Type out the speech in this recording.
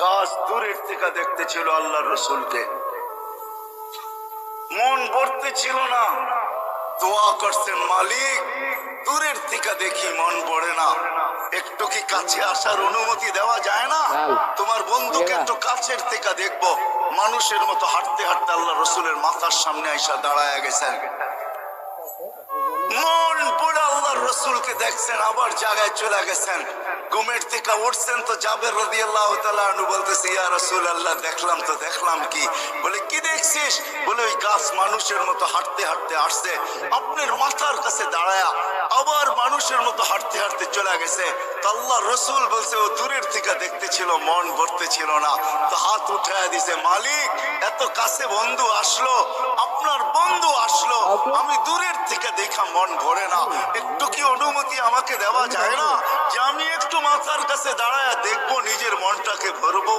গাছ দূরের থেকে দেখতেছিল আল্লাহ রসুলকে, মন ভরতে ছিল না। দোয়া করছেন, মালিক দূরের থেকে দেখি মন ভরে না, একটু কি কাছে আসার অনুমতি দেওয়া যায় না? তোমার বন্ধুকে একটু কাছের থেকে দেখবো। মানুষের মতো হাঁটতে হাঁটতে আল্লাহ রসুলের মাথার সামনে আইসা দাঁড়ায় গেছেন। মন পড়ে আল্লাহর রসুলকে দেখছেন, আবার জায়গায় চলে গেছেন। ঘুমের থেকে উঠছেন তো জাবের রাদিয়াল্লাহু তাআলা আনহু বলতেছে, ইয়া রাসূলুল্লাহ দেখলাম তো। দেখলাম কি? বলে কি দেখছিস? বলে ওই গাছ মানুষের মতো হাঁটতে হাঁটতে আসছে, আপনার মাথার কাছে দাঁড়ায়া আবার মানুষের মতো হাঁটতে হাঁটতে চলে গেছে। তো আল্লাহ রসুল বলছে, ও দূরের থেকে দেখতেছিল, মন ভরতে ছিল না। তো হাত উঠায় দিছে, মালিক এত কাছে বন্ধু আসলো, আপনার বন্ধু আসলো, আমি দূরের থেকে দেখা মন ভরে না, একটু কি অনুমতি আমাকে দেওয়া যায় না যে আমি একটু মাথার কাছে দাঁড়ায় দেখবো, নিজের মনটাকে ভরবো?